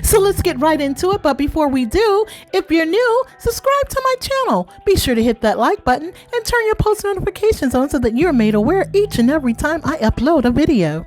So let's get right into it. But before we do, if you're new, subscribe to my channel. Be sure to hit that like button and turn your post notifications on so that you're made aware each and every time I upload a video.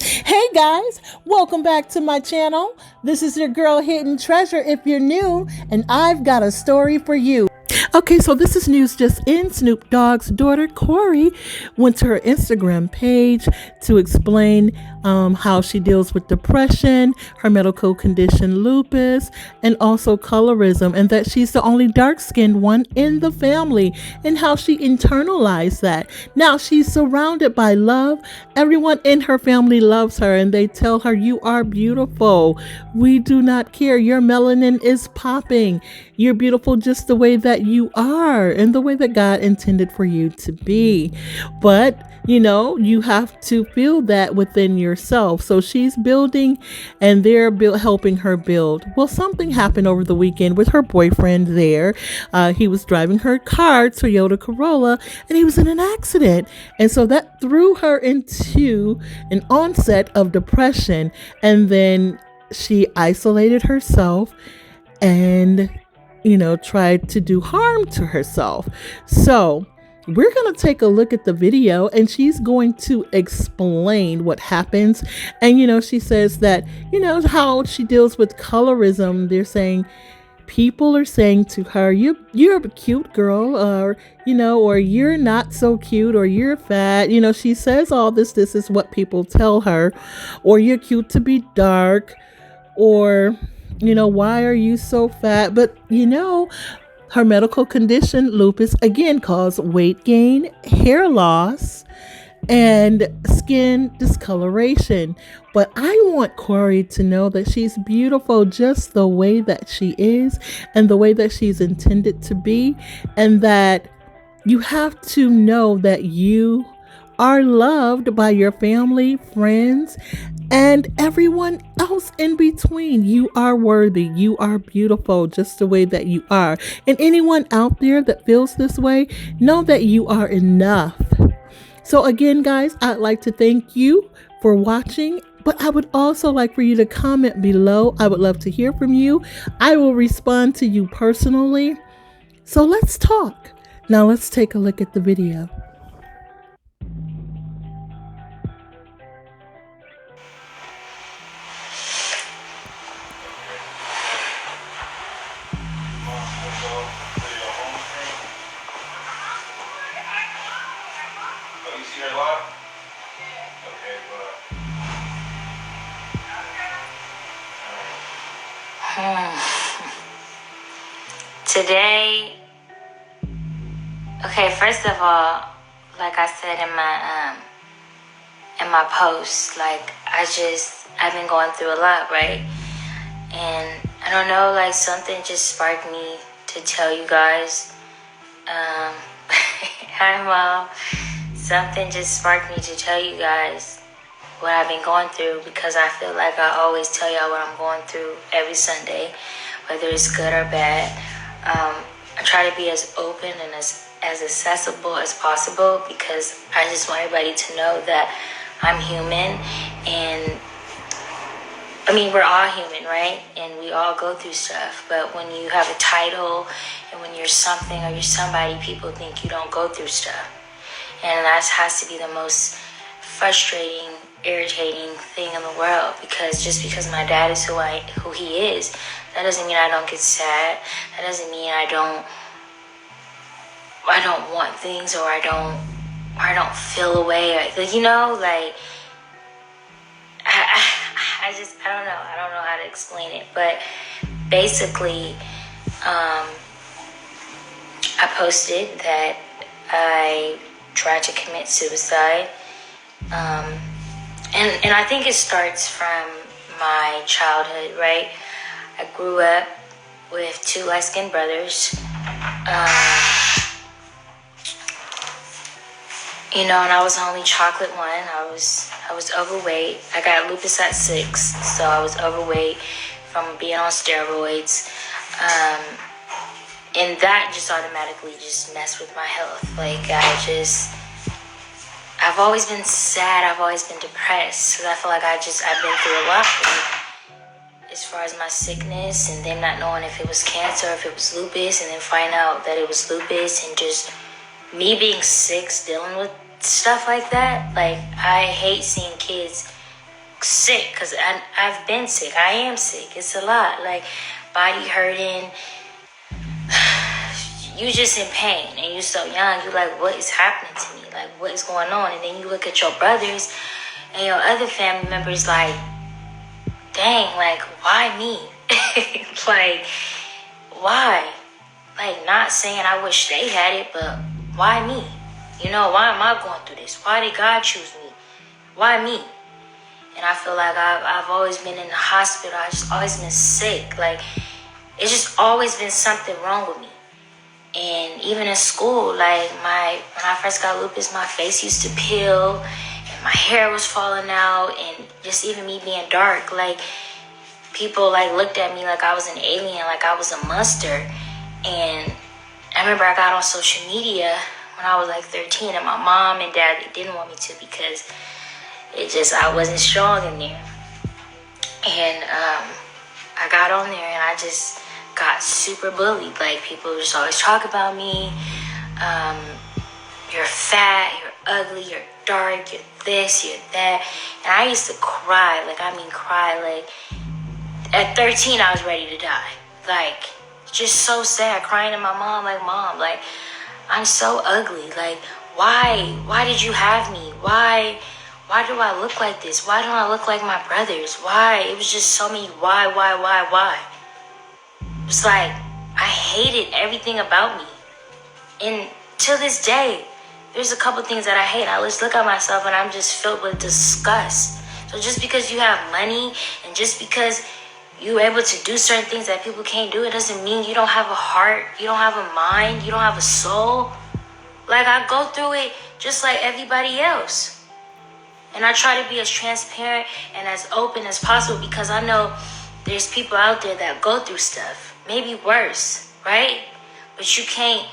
Hey guys, welcome back to my channel. This is your girl Hidden Treasure if you're new, and I've got a story for you. Okay, so this is news just in. Snoop Dogg's daughter, Corey, went to her Instagram page to explain how she deals with depression, her medical condition lupus, and also colorism, and that she's the only dark-skinned one in the family, and how she internalized that. Now, she's surrounded by love. Everyone in her family loves her, and they tell her, "You are beautiful. We do not care. Your melanin is popping. You're beautiful just the way that you are and the way that God intended for you to be." But, you have to feel that within yourself. So she's building and they're helping her build. Well, something happened over the weekend with her boyfriend there. He was driving her car, Toyota Corolla, and he was in an accident. And so that threw her into an onset of depression. And then she isolated herself and tried to do harm to herself. So we're going to take a look at the video, and she's going to explain what happens. And, she says that, how she deals with colorism. They're saying, people are saying to her, you're a cute girl, or you're not so cute, or you're fat. She says all this is what people tell her, or you're cute to be dark, or why are you so fat? But, her medical condition, lupus, again, causes weight gain, hair loss, and skin discoloration. But I want Corey to know that she's beautiful just the way that she is and the way that she's intended to be, and that you have to know that you are loved by your family, friends, and everyone else in between. You are worthy. You are beautiful just the way that you are. And anyone out there that feels this way, know that you are enough. So again, guys, I'd like to thank you for watching, but I would also like for you to comment below. I would love to hear from you. I will respond to you personally. So let's talk. Now let's take a look at the video. Today, okay, first of all, like I said in my post, like I've been going through a lot, right? And I don't know, like something just sparked me to tell you guys. Hi Mom. Something just sparked me to tell you guys what I've been going through, because I feel like I always tell y'all what I'm going through every Sunday, whether it's good or bad. I try to be as open and as accessible as possible, because I just want everybody to know that I'm human, and I mean, we're all human, right? And we all go through stuff, but when you have a title and when you're something or you're somebody, people think you don't go through stuff. And that has to be the most frustrating, irritating thing in the world, because just because my dad is who he is, that doesn't mean I don't get sad. That doesn't mean I don't want things, or I don't feel a way, or, like I don't know how to explain it. But basically, I posted that I tried to commit suicide, and I think it starts from my childhood, right? I grew up with two light-skinned brothers, and I was the only chocolate one. I was overweight. I got lupus at 6, so I was overweight from being on steroids, and that just automatically just messed with my health. Like I've always been sad. I've always been depressed, because I feel like I've been through a lot. as far as my sickness and them not knowing if it was cancer or if it was lupus, and then find out that it was lupus, and just me being sick, dealing with stuff like that. Like, I hate seeing kids sick, because I've been sick. I am sick. It's a lot. Like, body hurting. You just in pain, and you're so young. You're like, what is happening to me? Like, what is going on? And then you look at your brothers and your other family members like, dang, like, why me? Like, why? Like, not saying I wish they had it, but why me? You know, why am I going through this? Why did God choose me? Why me? And I feel like I've always been in the hospital. I've just always been sick. Like, it's just always been something wrong with me. And even in school, like, when I first got lupus, my face used to peel, and my hair was falling out, and just even me being dark, like, people, like, looked at me like I was an alien, like I was a monster. And I remember I got on social media when I was like 13, and my mom and dad, they didn't want me to, because I wasn't strong in there. And I got on there, and I just got super bullied. Like, people just always talk about me. You're fat, you're ugly, you're dark, you're this, you're that. And I used to cry. Like, I mean, cry. Like, at 13, I was ready to die. Like, just so sad, crying to my mom, like, Mom, like, I'm so ugly. Like, why did you have me? Why do I look like this? Why don't I look like my brothers? Why? It was just so many why? It's like, I hated everything about me. And to this day, there's a couple things that I hate. I just look at myself and I'm just filled with disgust. So just because you have money, and just because you're able to do certain things that people can't do, it doesn't mean you don't have a heart, you don't have a mind, you don't have a soul. Like, I go through it just like everybody else. And I try to be as transparent and as open as possible, because I know there's people out there that go through stuff. Maybe worse, right? But you can't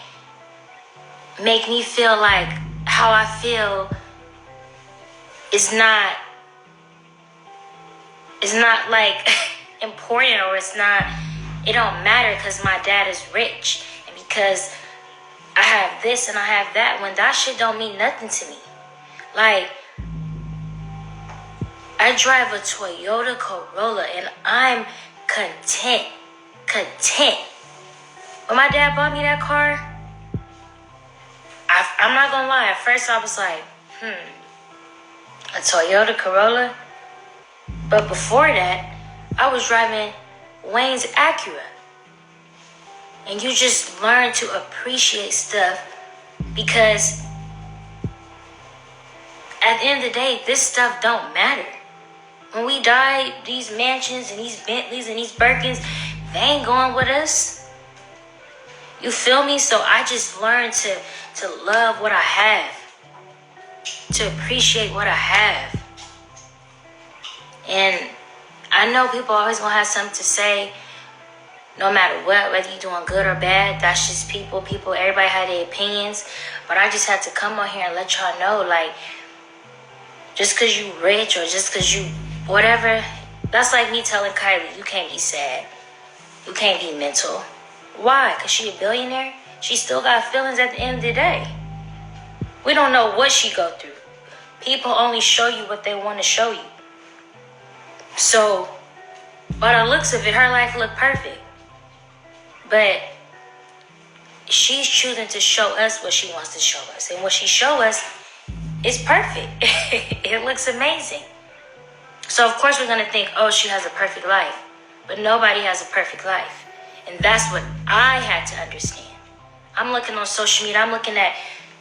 make me feel like how I feel is not like important, or it don't matter because my dad is rich, and because I have this and I have that, when that shit don't mean nothing to me. Like, I drive a Toyota Corolla and I'm content. When my dad bought me that car, I'm not gonna lie, at first I was like, a Toyota Corolla? But before that, I was driving Wayne's Acura. And you just learn to appreciate stuff, because at the end of the day, this stuff don't matter. When we die, these mansions and these Bentleys and these Birkins, they ain't going with us. You feel me? So I just learned to love what I have, to appreciate what I have. And I know people always gonna have something to say, no matter what, whether you're doing good or bad. That's just people, everybody had their opinions. But I just had to come on here and let y'all know, like, just because you rich or just because you whatever, that's like me telling Kylie, you can't be sad. You can't be mental. Why? Because she a billionaire? She still got feelings at the end of the day. We don't know what she go through. People only show you what they want to show you. So, by the looks of it, her life looked perfect. But she's choosing to show us what she wants to show us. And what she show us is perfect. It looks amazing. So, of course, we're going to think, oh, she has a perfect life. But nobody has a perfect life. And that's what I had to understand. I'm looking on social media. I'm looking at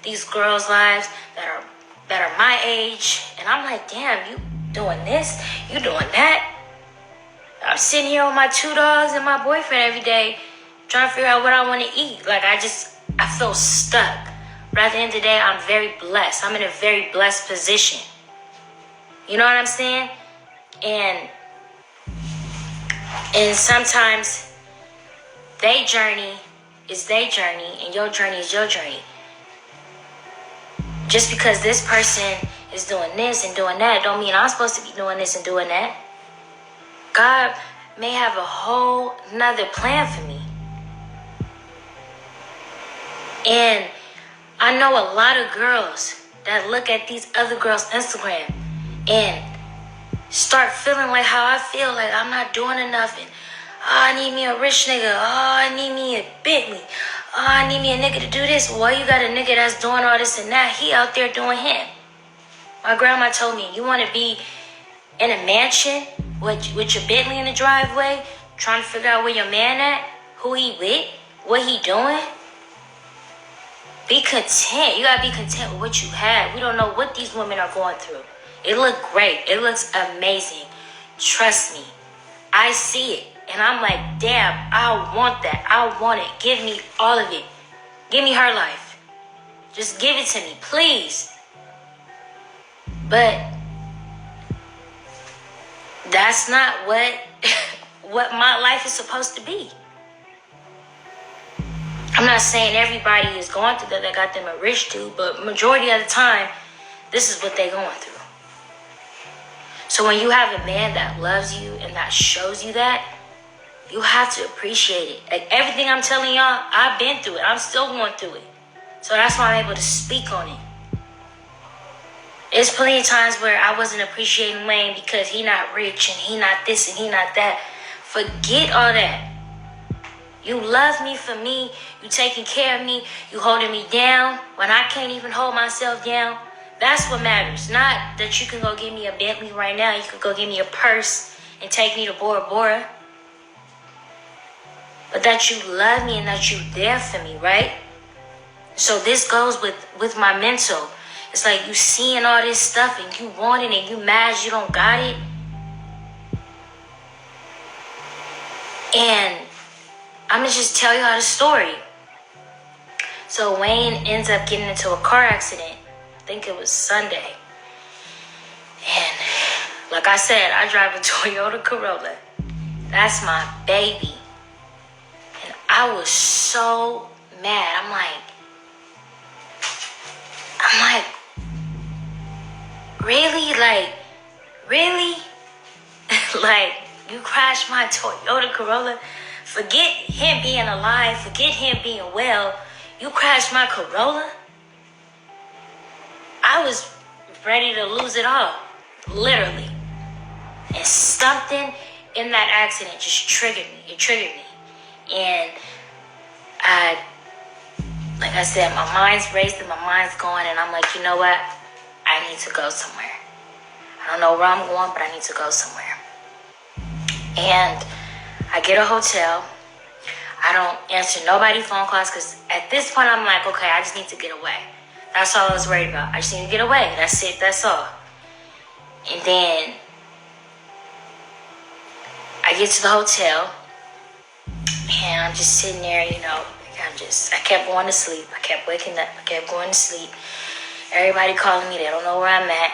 these girls' lives that are my age. And I'm like, damn, you doing this? You doing that? I'm sitting here with my 2 dogs and my boyfriend every day trying to figure out what I want to eat. Like, I feel stuck. But at the end of the day, I'm very blessed. I'm in a very blessed position. You know what I'm saying? And sometimes their journey is their journey and your journey is your journey. Just because this person is doing this and doing that don't mean I'm supposed to be doing this and doing that. God may have a whole nother plan for me. And I know a lot of girls that look at these other girls' Instagram and start feeling like how I feel, like I'm not doing enough, and I need me a rich nigga, I need me a Bentley, I need me a nigga to do this. Well, you got a nigga that's doing all this and that, he out there doing him. My grandma told me, you want to be in a mansion with your Bentley in the driveway, trying to figure out where your man at, who he with, what he doing? Be content. You gotta be content with what you have. We don't know what these women are going through. It looks great. It looks amazing. Trust me. I see it. And I'm like, damn, I want that. I want it. Give me all of it. Give me her life. Just give it to me, please. But that's not what what my life is supposed to be. I'm not saying everybody is going through that got them a rich dude, but majority of the time, this is what they're going through. So when you have a man that loves you and that shows you that, you have to appreciate it. Like everything I'm telling y'all, I've been through it. I'm still going through it. So that's why I'm able to speak on it. There's plenty of times where I wasn't appreciating Wayne because he not rich and he not this and he not that. Forget all that. You love me for me. You taking care of me. You holding me down when I can't even hold myself down. That's what matters. Not that you can go give me a Bentley right now. You could go give me a purse and take me to Bora Bora. But that you love me and that you there for me, right? So this goes with my mental. It's like you seeing all this stuff and you want it and you mad you don't got it. And I'm going to just tell you how the story. So Wayne ends up getting into a car accident. I think it was Sunday. And like I said, I drive a Toyota Corolla. That's my baby. And I was so mad. I'm like, really? Like, really? Like, you crashed my Toyota Corolla? Forget him being alive. Forget him being well. You crashed my Corolla? I was ready to lose it all. Literally. And something in that accident just triggered me. It triggered me. And like I said, my mind's racing, my mind's going, and I'm like, you know what? I need to go somewhere. I don't know where I'm going, but I need to go somewhere. And I get a hotel. I don't answer nobody's phone calls because at this point I'm like, okay, I just need to get away. That's all I was worried about. I just need to get away. That's it. That's all. And then I get to the hotel and I'm just sitting there, you know, I kept going to sleep. I kept waking up. I kept going to sleep. Everybody calling me. They don't know where I'm at.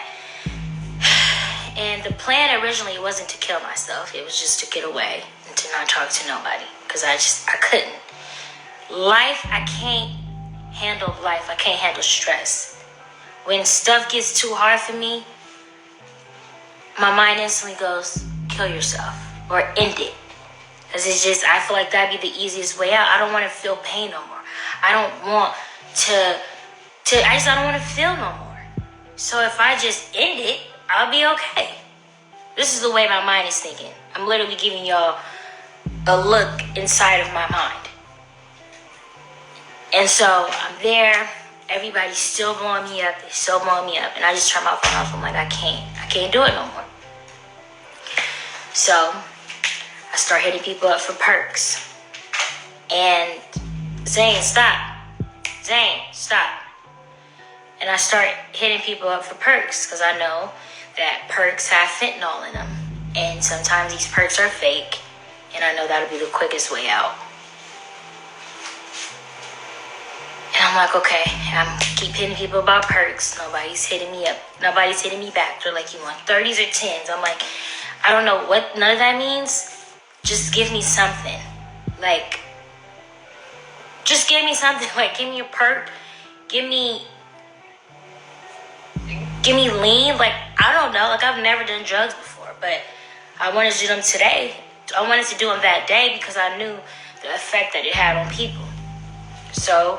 And the plan originally wasn't to kill myself. It was just to get away and to not talk to nobody. Because I couldn't. Life, I can't handle life. I can't handle stress. When stuff gets too hard for me, my mind instantly goes, kill yourself. Or end it. Because it's just, I feel like that'd be the easiest way out. I don't want to feel pain no more. I don't want I don't want to feel no more. So if I just end it, I'll be okay. This is the way my mind is thinking. I'm literally giving y'all a look inside of my mind. And so I'm there. Everybody's still blowing me up. They're still blowing me up. And I just turn my phone off. I'm like, I can't do it no more. So I start hitting people up for perks. And Zane, stop. Zane, stop. And I start hitting people up for perks because I know that perks have fentanyl in them. And sometimes these perks are fake. And I know that'll be the quickest way out. And I'm like, okay, I'm keep hitting people about perks. Nobody's hitting me up. Nobody's hitting me back. They're like, you want 30s or 10s? I'm like, I don't know what none of that means. Just give me something. Like, just give me something. Like, give me a perk. Give me lean. Like, I don't know. Like, I've never done drugs before, but I want to do them today. I wanted to do them that day because I knew the effect that it had on people. So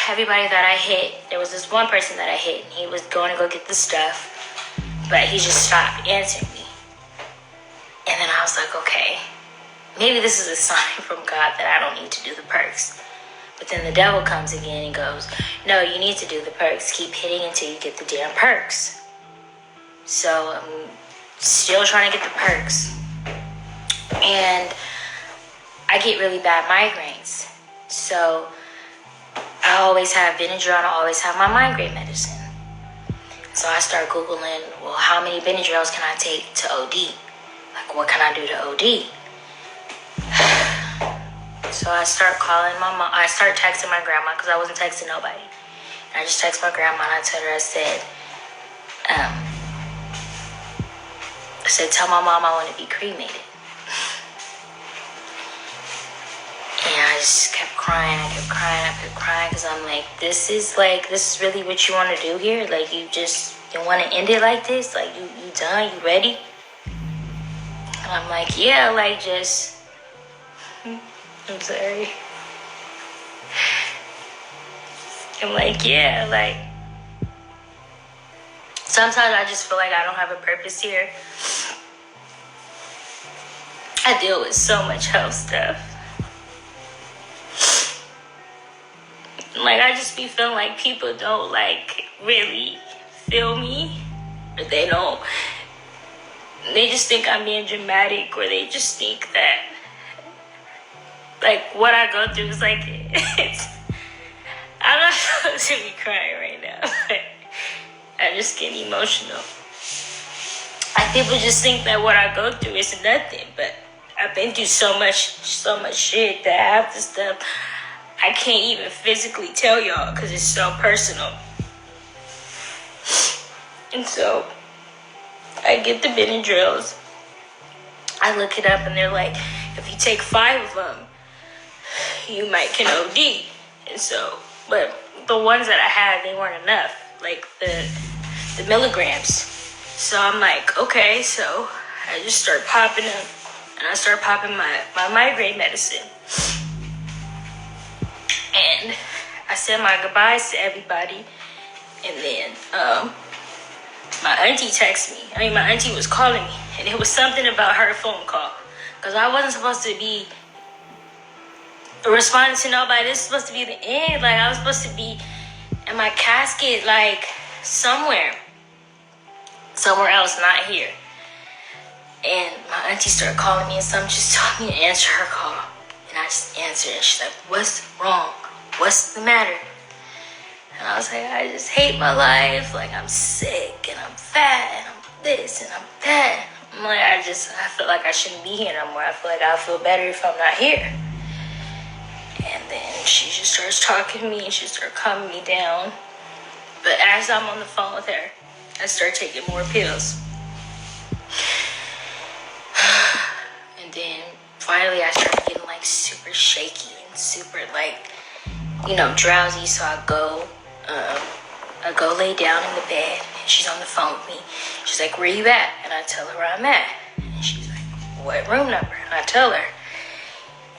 everybody that I hit, there was this one person that I hit. He was going to go get the stuff, but he just stopped answering me. And then I was like, okay, maybe this is a sign from God that I don't need to do the perks. But then the devil comes again and goes, no, you need to do the perks. Keep hitting until you get the damn perks. So I'm still trying to get the perks. And I get really bad migraines. So I always have Benadryl and I always have my migraine medicine. So I start Googling, well, how many Benadryls can I take to OD? Like, what can I do to OD? So I start calling my mom. I start texting my grandma because I wasn't texting nobody. And I just text my grandma and I told her, I said, tell my mom I want to be cremated. And I just kept crying. I kept crying because I'm like, this is really what you want to do here? Like, you want to end it like this? Like, you done? You ready? And I'm like, yeah, like, just... I'm sorry. I'm like, yeah, like... Sometimes I just feel like I don't have a purpose here. I deal with so much health stuff. Like, I just be feeling like people don't, like, really feel me. Or they don't... They just think I'm being dramatic, or they just think that... Like, what I go through is like... I'm not supposed to be crying right now, but I'm just getting emotional. People just think that what I go through is nothing, but I've been through so much shit that half the stuff I can't even physically tell y'all because it's so personal. And so I get the Benadryls. I look it up and they're like, if you take 5 of them, you might can OD. And so, but the ones that I had, they weren't enough, like the milligrams. So I'm like, okay, so I just start popping them, and I start popping my migraine medicine. And I said my goodbyes to everybody, and then my auntie texted me. My auntie was calling me, and it was something about her phone call, because I wasn't supposed to be responding to nobody. This is supposed to be the end. Like, I was supposed to be in my casket, like, somewhere else, not here. And my auntie started calling me, and something just told me to answer her call. And I just answered, and she's like, what's wrong? What's the matter? And I was like, I just hate my life. Like, I'm sick, and I'm fat, and I'm this, and I'm that. I'm like, I feel like I shouldn't be here no more. I feel like I'll feel better if I'm not here. And then she just starts talking to me, and she starts calming me down. But as I'm on the phone with her, I start taking more pills. And then finally I started getting like super shaky and super like, drowsy. So I go lay down in the bed, and she's on the phone with me. She's like, where you at? And I tell her where I'm at. And she's like, what room number? And I tell her.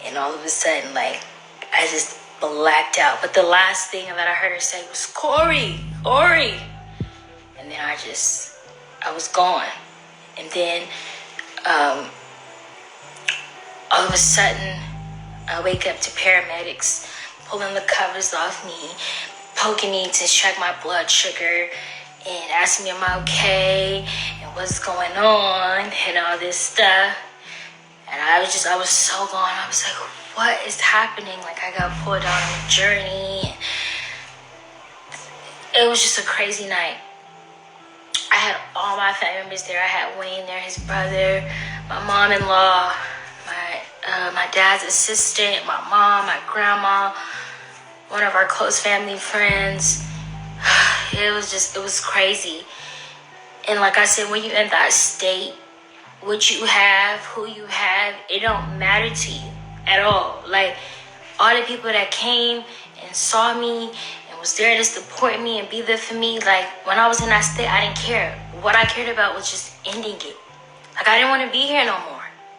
And all of a sudden, like, I just blacked out. But the last thing that I heard her say was, Ori. And then I was gone. And then all of a sudden, I wake up to paramedics pulling the covers off me, poking me to check my blood sugar, and asking me, am I okay? And what's going on? And all this stuff. And I was so gone. I was like, what is happening? Like, I got pulled out on a journey. It was just a crazy night. I had all my family members there. I had Wayne there, his brother, my mom-in-law, my dad's assistant, my mom, my grandma, one of our close family friends. It was crazy. And like I said, when you're in that state, what you have, who you have, it don't matter to you at all. Like, all the people that came and saw me and was there to support me and be there for me, like, when I was in that state, I didn't care. What I cared about was just ending it. Like, I didn't want to be here no more.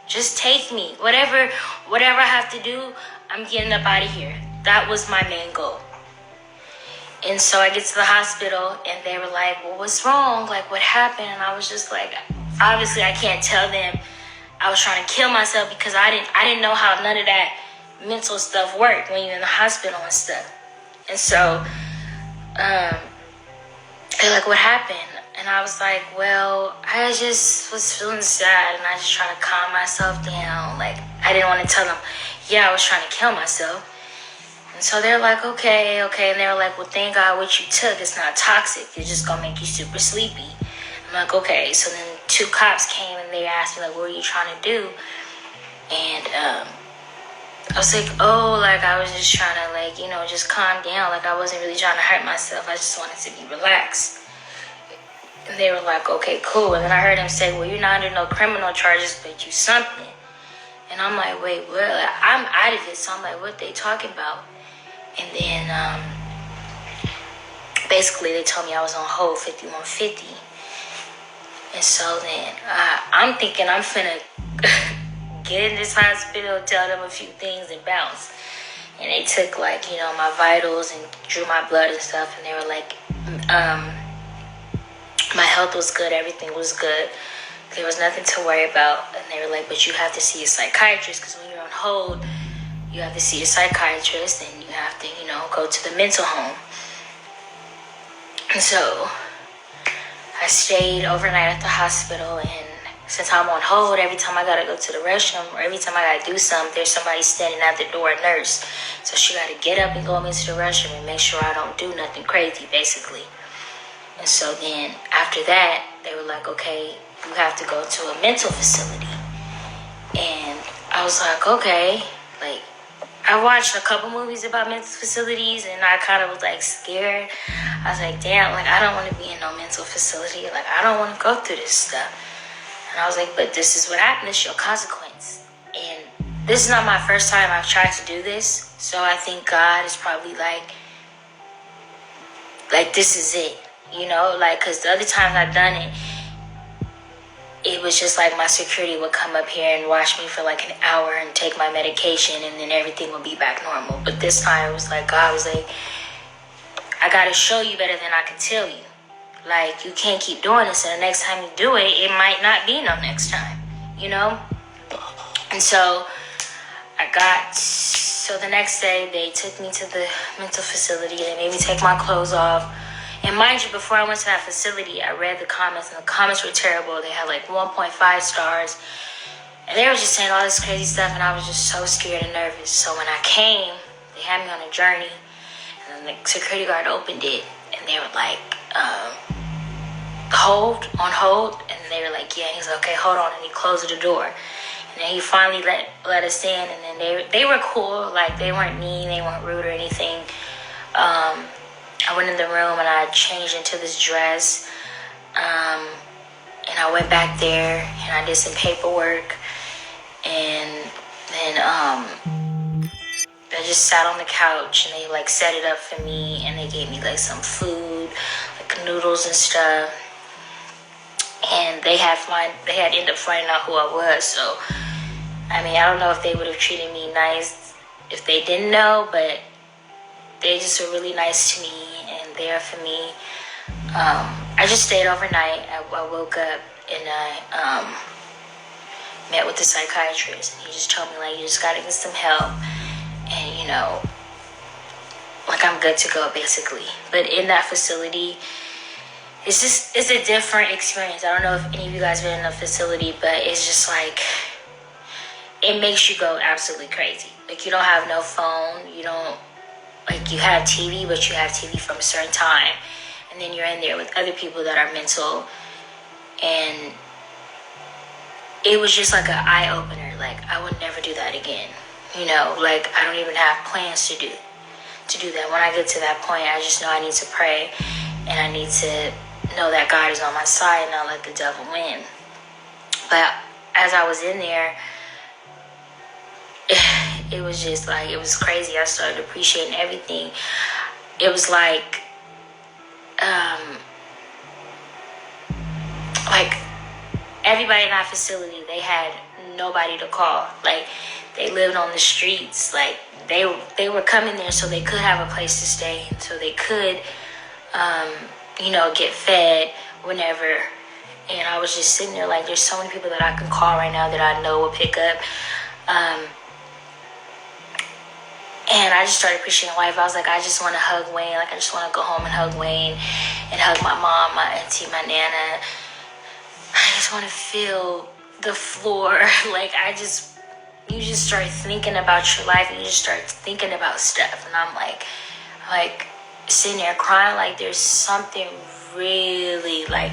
Just take me. Whatever I have to do, I'm getting up out of here. That was my main goal. And so I get to the hospital and they were like, well, what's wrong? Like, what happened? And I was just like, obviously I can't tell them I was trying to kill myself because I didn't know how none of that mental stuff worked when you're in the hospital and stuff. And so they're like, what happened? And I was like, well, I just was feeling sad and I just tried to calm myself down. Like, I didn't want to tell them, yeah, I was trying to kill myself. And so they're like, okay. And they were like, well, thank God what you took is not toxic. It's just going to make you super sleepy. I'm like, okay. So then 2 cops came and they asked me, like, what were you trying to do? And I was like, oh, like, I was just trying to, like, you know, just calm down. Like, I wasn't really trying to hurt myself. I just wanted to be relaxed. And they were like, okay, cool. And then I heard him say, well, you're not under no criminal charges, but you something. And I'm like, wait, what? Like, I'm out of it. So I'm like, what they talking about? And then basically they told me I was on hold 5150. And so then I'm thinking I'm finna get in this hospital, tell them a few things and bounce. And they took, like, you know, my vitals and drew my blood and stuff. And they were like, my health was good, everything was good. There was nothing to worry about. And they were like, but you have to see a psychiatrist because when you're on hold, you have to see a psychiatrist and you have to, you know, go to the mental home. And so I stayed overnight at the hospital, and since I'm on hold, every time I gotta go to the restroom or every time I gotta do something, there's somebody standing at the door, a nurse. So she gotta get up and go into the restroom and make sure I don't do nothing crazy, basically. And so then after that, they were like, okay, you have to go to a mental facility. And I was like, okay. Like, I watched a couple movies about mental facilities and I kind of was like scared. I was like, damn, like, I don't want to be in no mental facility. Like, I don't want to go through this stuff. And I was like, but this is what happened. It's your consequence. And this is not my first time I've tried to do this. So I think God is probably like, this is it. You know, like, because the other times I've done it, it was just like my security would come up here and watch me for like an hour and take my medication and then everything would be back normal. But this time it was like, God was like, I got to show you better than I can tell you. Like, you can't keep doing this, and the next time you do it, it might not be no next time, you know? And so so the next day they took me to the mental facility. They made me take my clothes off. And mind you, before I went to that facility, I read the comments, and the comments were terrible. They had like 1.5 stars. And they were just saying all this crazy stuff, and I was just so scared and nervous. So when I came, they had me on a journey, and then the security guard opened it, and they were like, on hold. And they were like, yeah. And he's like, okay, hold on. And he closed the door. And then he finally let us in, and then they were cool. Like, they weren't mean, they weren't rude or anything. I went in the room and I changed into this dress, and I went back there and I did some paperwork, and then I just sat on the couch and they like set it up for me, and they gave me like some food, like noodles and stuff, and they had ended up finding out who I was. So I mean, I don't know if they would have treated me nice if they didn't know, but they just were really nice to me and there for me. I just stayed overnight. I woke up and I met with the psychiatrist, and he just told me, like, you just gotta get some help, and, you know, like, I'm good to go, basically. But in that facility, it's a different experience. I don't know if any of you guys been in a facility, but it's just like, it makes you go absolutely crazy. Like, you don't have no phone, you don't, like, you have TV, but you have TV from a certain time. And then you're in there with other people that are mental. And it was just like an eye-opener. Like, I would never do that again. You know, like, I don't even have plans to do that. When I get to that point, I just know I need to pray. And I need to know that God is on my side and not let the devil win. But as I was in there, it was just like, it was crazy. I started appreciating everything. It was like everybody in that facility, they had nobody to call. Like, they lived on the streets. Like, they were coming there so they could have a place to stay, so they could, get fed whenever. And I was just sitting there like, there's so many people that I can call right now that I know will pick up. And I just started appreciating life. I was like, I just want to hug Wayne. Like, I just want to go home and hug Wayne and hug my mom, my auntie, my nana. I just want to feel the floor. Like, you just start thinking about your life, and you just start thinking about stuff. And I'm like sitting there crying, like there's something really like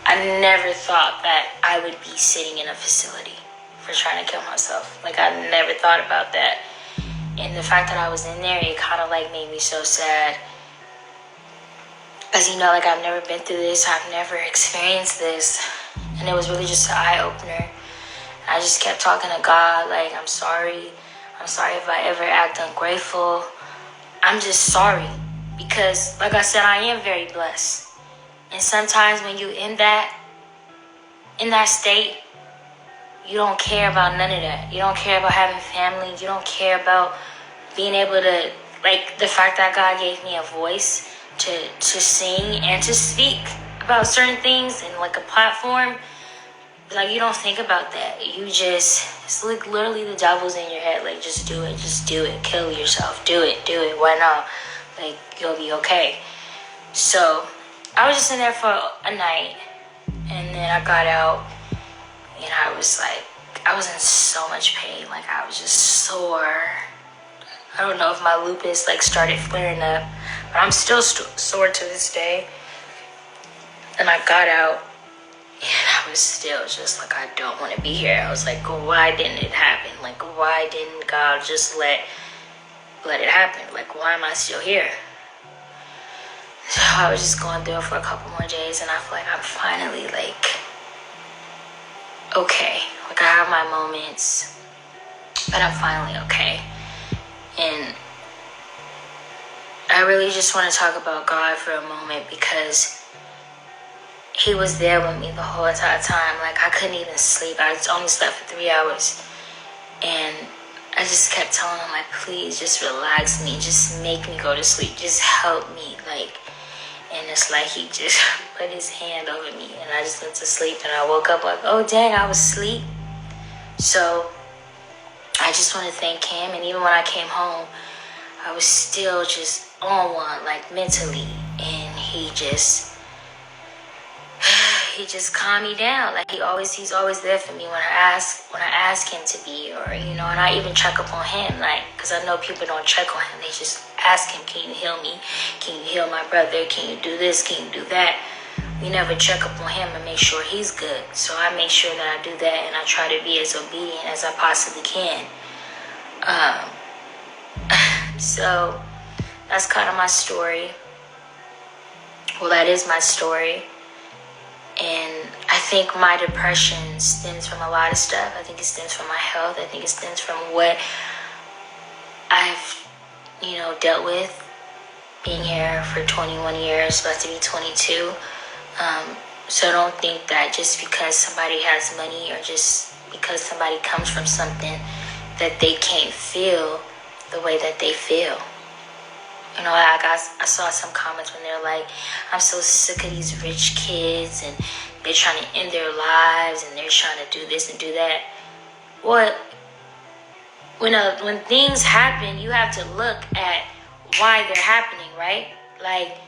I never thought that I would be sitting in a facility for trying to kill myself. Like, I never thought about that. And the fact that I was in there, it kind of like made me so sad. Because, like, I've never been through this. I've never experienced this. And it was really just an eye-opener. I just kept talking to God, like, I'm sorry. I'm sorry if I ever act ungrateful. I'm just sorry. Because, like I said, I am very blessed. And sometimes when you in that state, you don't care about none of that. You don't care about having family. You don't care about being able to, like, the fact that God gave me a voice to sing and to speak about certain things and, like, a platform. Like, you don't think about that. It's like literally the devil's in your head. Like, just do it, kill yourself, do it, why not? Like, you'll be okay. So, I was just in there for a night, and then I got out, and I was in so much pain. Like, I was just sore. I don't know if my lupus, like, started flaring up, but I'm still sore to this day. And I got out, and I was still just like, I don't want to be here. I was like, why didn't it happen? Like, why didn't God just let it happen? Like, why am I still here? So I was just going through it for a couple more days, and I feel like I'm finally, like, okay. Like, I have my moments, but I'm finally okay. And I really just want to talk about God for a moment, because He was there with me the whole entire time. Like, I couldn't even sleep. I only slept for 3 hours. And I just kept telling Him, like, please just relax me. Just make me go to sleep. Just help me. Like, and it's like He just put His hand over me. And I just went to sleep. And I woke up like, oh, dang, I was asleep. So I just want to thank Him. And even when I came home, I was still just on one, like, mentally. And He just calmed me down. Like, He's always there for me when I ask Him to be, or, and I even check up on Him, like, because I know people don't check on Him. They just ask Him, can you heal me? Can you heal my brother? Can you do this? Can you do that? We never check up on Him and make sure He's good. So I make sure that I do that, and I try to be as obedient as I possibly can. So that's kind of my story. Well, that is my story. And I think my depression stems from a lot of stuff. I think it stems from my health. I think it stems from what I've, dealt with being here for 21 years, about to be 22. So don't think that just because somebody has money, or just because somebody comes from something, that they can't feel the way that they feel. I saw some comments when they're like, I'm so sick of these rich kids, and they're trying to end their lives, and they're trying to do this and do that. Well, when things happen, you have to look at why they're happening, right? Like,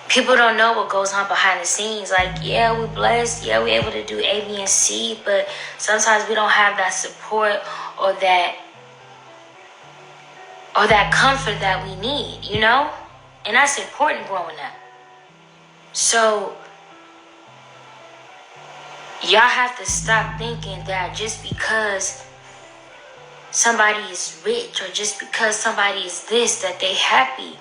people don't know what goes on behind the scenes. Like, yeah, we're blessed. Yeah, we're able to do A, B, and C, but sometimes we don't have that support or that comfort that we need, And that's important growing up. So, y'all have to stop thinking that just because somebody is rich, or just because somebody is this, that they happy.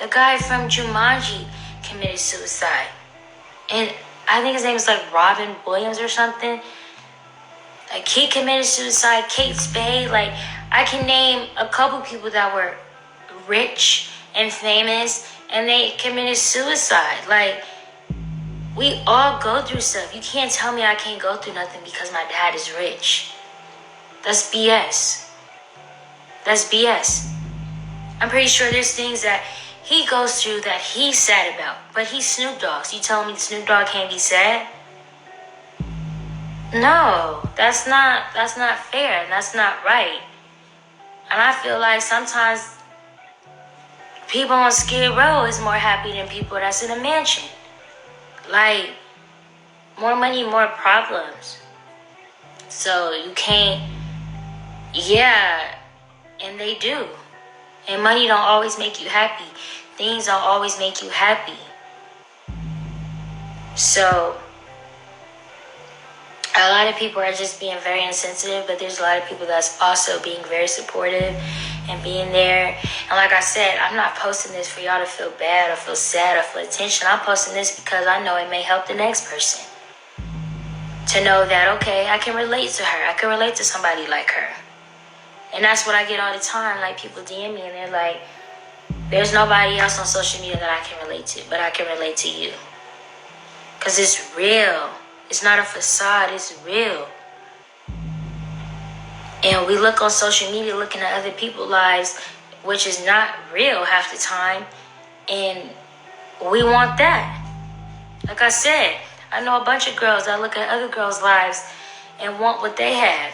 The guy from Jumanji committed suicide. And I think his name is like Robin Williams or something. Like, he committed suicide. Kate Spade, like, I can name a couple people that were rich and famous, and they committed suicide. Like, We all go through stuff. You can't tell me I can't go through nothing because my dad is rich. That's BS. That's BS. I'm pretty sure there's things that he goes through that he's sad about. But he's Snoop Dogg. So you telling me Snoop Dogg can't be sad? No, that's not fair. And that's not right. And I feel like sometimes people on Skid Row is more happy than people that's in a mansion. Like, more money, more problems. So you can't, yeah, and they do. And money don't always make you happy. Things don't always make you happy. So, a lot of people are just being very insensitive, but there's a lot of people that's also being very supportive and being there. And like I said, I'm not posting this for y'all to feel bad or feel sad or feel attention. I'm posting this because I know it may help the next person to know that, okay, I can relate to her. I can relate to somebody like her. And that's what I get all the time. Like, people DM me and they're like, there's nobody else on social media that I can relate to, but I can relate to you. Because it's real. It's not a facade. It's real. And we look on social media looking at other people's lives, which is not real half the time. And we want that. Like I said, I know a bunch of girls that look at other girls' lives and want what they have.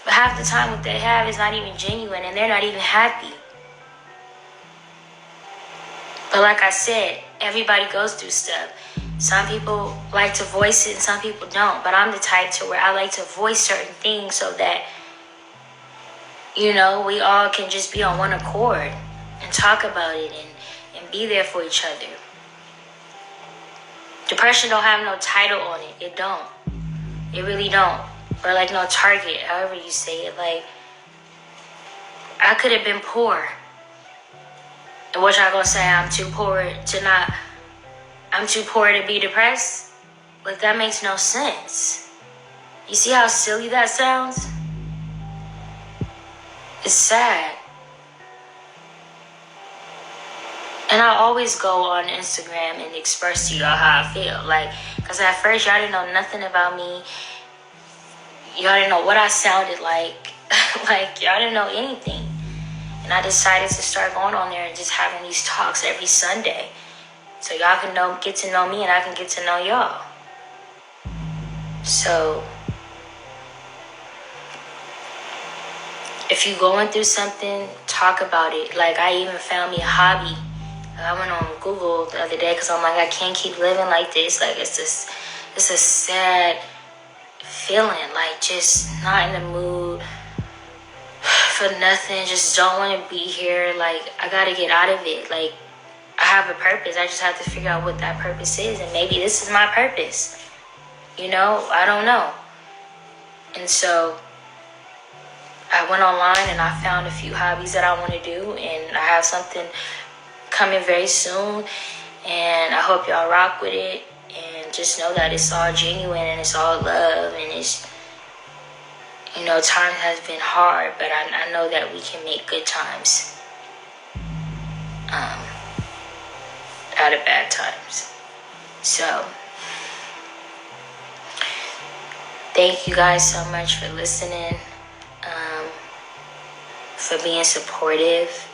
But half the time what they have is not even genuine and they're not even happy. But like I said, everybody goes through stuff. Some people like to voice it and some people don't. But I'm the type to where I like to voice certain things so that, you know, we all can just be on one accord and talk about it and be there for each other. Depression don't have no title on it. It don't. It really don't. Or like no target, however you say it. Like, I could have been poor. And what y'all gonna say? I'm too poor to be depressed? Like, that makes no sense. You see how silly that sounds? It's sad. And I always go on Instagram and express to y'all how I feel. Like, because at first y'all didn't know nothing about me. Y'all didn't know what I sounded like. Like, y'all didn't know anything. And I decided to start going on there and just having these talks every Sunday. So y'all can get to know me and I can get to know y'all. So, if you're going through something, talk about it. Like, I even found me a hobby. I went on Google the other day because I'm like, I can't keep living like this. Like, it's a sad feeling. Like, just not in the mood for nothing. Just don't want to be here. Like, I got to get out of it. Like, I have a purpose. I just have to figure out what that purpose is. And maybe this is my purpose. You know, I don't know. And so I went online and I found a few hobbies that I want to do. And I have something coming very soon. And I hope y'all rock with it. And just know that it's all genuine and it's all love. And it's, you know, time has been hard. But I know that we can make good times. Out of bad times. So, thank you guys so much for listening, for being supportive.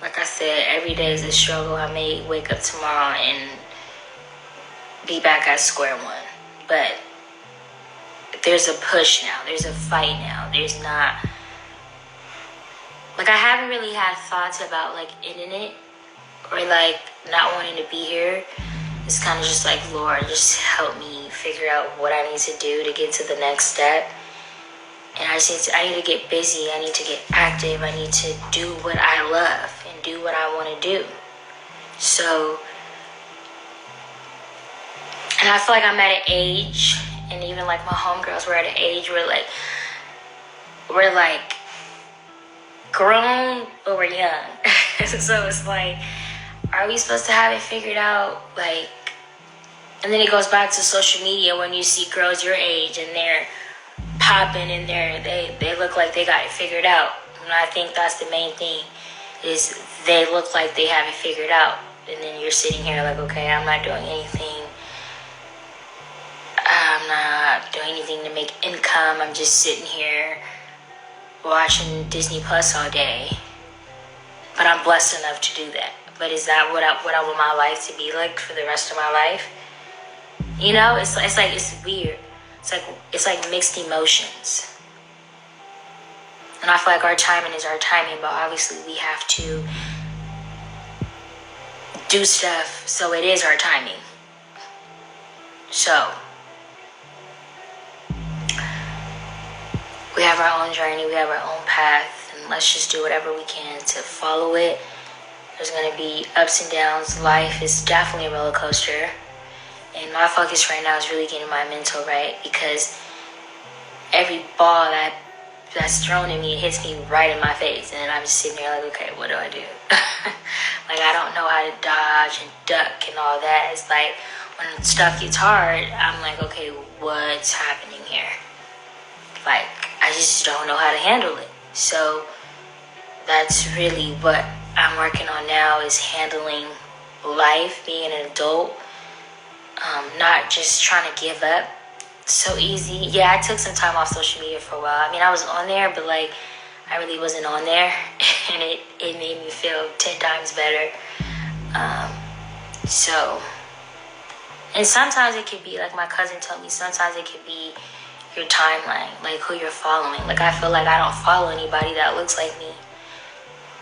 Like I said, every day is a struggle. I may wake up tomorrow and be back at square one. But there's a push now. There's a fight now. There's not... Like, I haven't really had thoughts about, like, ending it. Or, like, not wanting to be here. It's kind of just like, Lord, just help me figure out what I need to do to get to the next step. And I need to get busy. I need to get active. I need to do what I love and do what I want to do. So, and I feel like I'm at an age, and even like my homegirls, we're at an age where we're like grown, but we're young. So it's like, are we supposed to have it figured out? Like, and then it goes back to social media when you see girls your age and they're popping and they look like they got it figured out. And I think that's the main thing, is they look like they have it figured out. and then you're sitting here like, okay, I'm not doing anything. I'm not doing anything to make income. I'm just sitting here watching Disney Plus all day. But I'm blessed enough to do that. But is that what I want my life to be like for the rest of my life? You know, it's weird. It's like mixed emotions. And I feel like our timing is our timing, but obviously we have to do stuff so it is our timing. So we have our own journey, we have our own path, and let's just do whatever we can to follow it. There's going to be ups and downs. Life is definitely a roller coaster. And my focus right now is really getting my mental right, because every ball that's thrown at me, it hits me right in my face. And I'm just sitting there like, okay, what do I do? Like, I don't know how to dodge and duck and all that. It's like when stuff gets hard, I'm like, okay, what's happening here? Like, I just don't know how to handle it. So that's really what I'm working on now, is handling life, being an adult, not just trying to give up so easy. Yeah, I took some time off social media for a while. I mean, I was on there, but like, I really wasn't on there, and it made me feel 10 times better. And sometimes it could be, like my cousin told me, sometimes it could be your timeline, like who you're following. Like, I feel like I don't follow anybody that looks like me,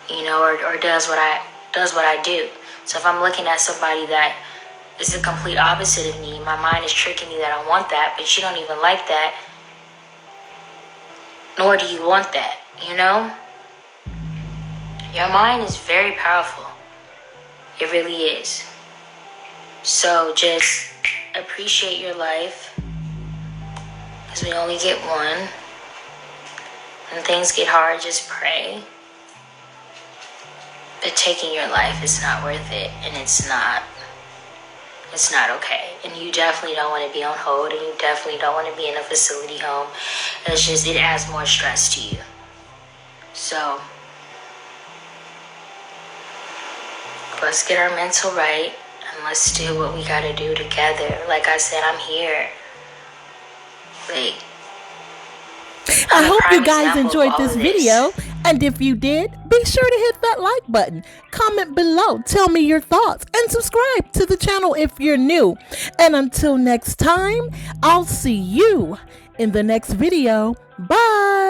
you know, or does what I do. So if I'm looking at somebody that is the complete opposite of me, my mind is tricking me that I want that, but you don't even like that, nor do you want that, you know? Your mind is very powerful. It really is. So just appreciate your life, because we only get one. When things get hard, just pray. But taking your life is not worth it, and it's not okay. And you definitely don't want to be on hold, and you definitely don't want to be in a facility home. It adds more stress to you. So let's get our mental right, and let's do what we gotta do together. Like I said, I'm here. Like, I hope you guys enjoyed this video, and if you did, be sure to hit that like button, comment below, tell me your thoughts, and subscribe to the channel if you're new. And until next time, I'll see you in the next video. Bye!